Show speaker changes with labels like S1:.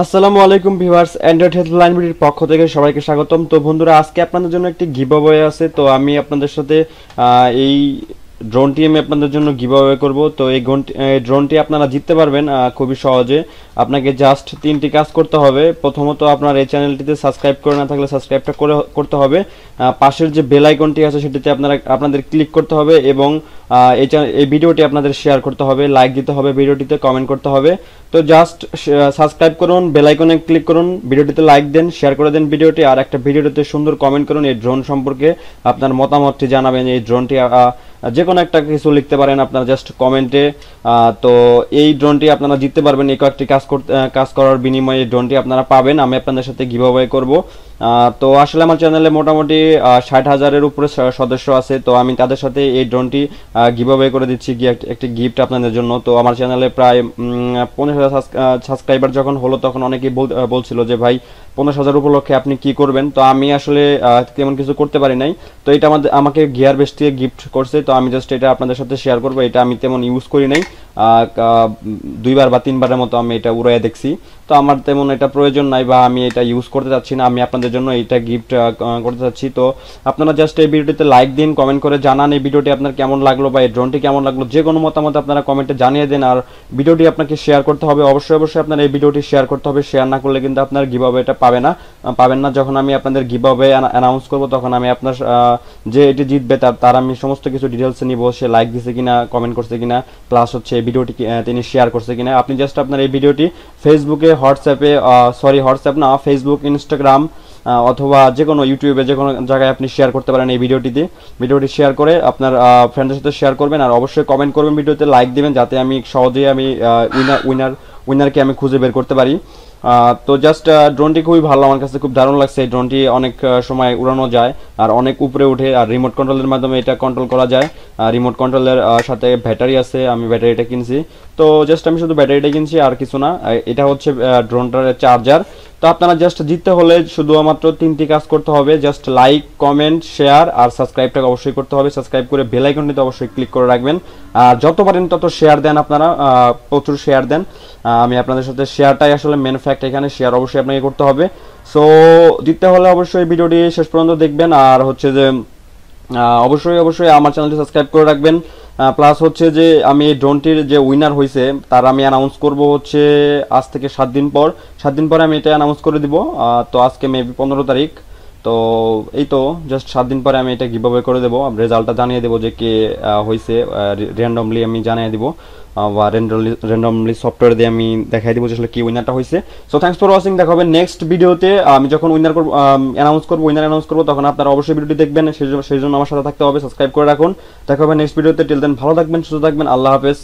S1: আসসালামু আলাইকুম viewers, Android helpline বিডির পক্ষ থেকে সবাইকে স্বাগতম। তো বন্ধুরা, আজকে আপনাদের জন্য একটি গিভঅ্যাওয়ে আছে। তো আমি আপনাদের সাথে এই ড্রোনটি আমি আপনাদের জন্য গিভঅ্যাওয়ে করব। তো এই ড্রোনটি আপনারা জিততে পারবেন খুবই সহজে। আপনাকে জাস্ট 3টি কাজ করতে হবে। প্রথমত, আপনার এই চ্যানেলটিতে সাবস্ক্রাইব করে না থাকলে সাবস্ক্রাইবটা করতে হবে। পাশের যে বেল আইকনটি আছে সেটিতে আপনাদের ক্লিক করতে হবে এবং এই ভিডিওটি আপনাদের শেয়ার করতে হবে, লাইক দিতে হবে, ভিডিওটিতে কমেন্ট করতে হবে। তো জাস্ট সাবস্ক্রাইব করুন, বেল আইকনে ক্লিক করুন, ভিডিওটিতে লাইক দেন, শেয়ার করে দেন ভিডিওটি, আর একটা ভিডিওটিতে সুন্দর কমেন্ট করুন। এই ড্রোন সম্পর্কে আপনার মতামতটি জানাবেন। এই ড্রোনটি যে কোনো একটা কিছু লিখতে পারেন আপনারা জাস্ট কমেন্টে। তো এই ড্রোনটি আপনারা জিততে পারবেন। এই কয়েকটি কাজ করার বিনিময়ে এই ড্রোনটি আপনারা পাবেন। আমি আপনাদের সাথে গিভঅ্যাওয়ে করব। তো আসলে আমার চ্যানেলে মোটামুটি 60,000-এর উপরে সদস্য আছে। তো আমি তাদের সাথে এই ড্রোনটি গিভঅ্যাওয়ে করে দিচ্ছি, একটি গিফট আপনাদের জন্য। তো আমার চ্যানেলে প্রায় 50,000 সাবস্ক্রাইবার যখন হলো তখন অনেকেই বলছিল যে ভাই 50,000 উপলক্ষে আপনি কি করবেন। তো আমি আসলে তেমন কিছু করতে পারি নাই। তো এটা আমাকে গিয়ার বেস্ট থেকে গিফট করছে। তো আমি জাস্ট এটা আপনাদের সাথে শেয়ার করবো। এটা আমি তেমন ইউজ করি নাই, 2বার বা 3বারের মতো আমি এটা উড়াইয়া দেখছি। তো আমার তেমন এটা প্রয়োজন নাই বা আমি এটা ইউজ করতে চাচ্ছি না। আমি আপনাদের জন্য এইটা গিফট করতে চাচ্ছি। তো আপনারা জাস্ট এই ভিডিওটিতে লাইক দিন, কমেন্ট করে জানান এই ভিডিওটি আপনার কেমন লাগলো বা এই ড্রোনটি কেমন লাগলো। যে কোনো মতামত আপনারা কমেন্টে জানিয়ে দেন। আর ভিডিওটি আপনাকে শেয়ার করতে হবে, অবশ্যই আপনার এই ভিডিওটি শেয়ার করতে হবে। শেয়ার না করলে কিন্তু আপনার গিভঅ্যাওয়েটা পাবেন না। যখন আমি আপনাদের গিভঅ্যাওয়ে অ্যানাউন্স করব তখন আমি আপনার যে এটি জিতবে তার আমি সমস্ত কিছু ডিটেলস নিব, সে লাইক দিছে কিনা, কমেন্ট করছে কিনা, প্লাস হচ্ছে এই ভিডিওটি তিনি শেয়ার করছে কিনা। আপনি জাস্ট আপনার এই ভিডিওটি ফেসবুকে, হোয়াটসঅ্যাপ না, ফেসবুক, ইনস্টাগ্রাম অথবা যে কোনো ইউটিউবে যে কোনো জায়গায় আপনি শেয়ার করতে পারেন। এই ভিডিওটি শেয়ার করে আপনার ফ্রেন্ডের সাথে শেয়ার করবেন। আর অবশ্যই কমেন্ট করবেন, ভিডিওতে লাইক দিবেন, যাতে আমি সহজেই উইনারকে আমি খুঁজে বের করতে পারি। তো জাস্ট ড্রোনটি খুবই ভালো, আমার কাছে খুব দারুণ লাগছে। এই ড্রোনটি অনেক সময় উড়ানো যায় আর অনেক উপরে উঠে, আর রিমোট কন্ট্রোলের মাধ্যমে এটা কন্ট্রোল করা যায়। রিমোট কন্ট্রোলের সাথে ব্যাটারি আছে, আমি ব্যাটারিটা কিনছি। তো জাস্ট আমি শুধু ব্যাটারিটা কিনছি আর কিছু না। এটা হচ্ছে ড্রোনটার চার্জার। তো আপনারা জাস্ট জিততে হলে শুধুমাত্র 3টি কাজ করতে হবে। জাস্ট লাইক, কমেন্ট, শেয়ার আর সাবস্ক্রাইবটাকে অবশ্যই করতে হবে। সাবস্ক্রাইব করে বেল আইকনটিতে অবশ্যই ক্লিক করে রাখবেন। আর যত পারেন তত শেয়ার দেন, আপনারা প্রচুর শেয়ার দেন। আমি আপনাদের সাথে শেয়ারটাই আসলে মেন ফ্যাক্ট, এখানে শেয়ার অবশ্যই আপনাকে করতে হবে। সো জিততে হলে অবশ্যই ভিডিওটি শেষ পর্যন্ত দেখবেন। আর হচ্ছে যে অবশ্যই আমার চ্যানেলটি সাবস্ক্রাইব করে রাখবেন। প্লাস হচ্ছে যে আমি এই ড্রোনটির যে উইনার হয়েছে তার আমি অ্যানাউন্স করব হচ্ছে আজ থেকে 7 দিন পর। 7 দিন পরে আমি এটা অ্যানাউন্স করে দিব। তো আজকে মেবি 15 তারিখ। তো এই তো জাস্ট 7 দিন পরে আমি এটা গিভঅ্যাওয়ে করে দেবো, রেজাল্টটা জানিয়ে দেবো যে কে হয়েছে। র্যান্ডমলি আমি জানিয়ে দিব বা র্যান্ডমলি সফটওয়্যার দিয়ে আমি দেখাই দিব যে আসলে কি উইনারটা হয়েছে। So thanks for watching. দেখা হবে নেক্সট ভিডিওতে। আমি যখন উইনার অ্যানাউন্স করবো তখন আপনারা অবশ্যই ভিডিওটি দেখবেন। সেই জন্য আমার সাথে থাকতে হবে, সাবস্ক্রাইব করে রাখুন। দেখা হবে নেক্সট ভিডিওতে। টিল দেন ভালো থাকবেন, সুস্থ থাকবেন। আল্লাহ হাফেজ।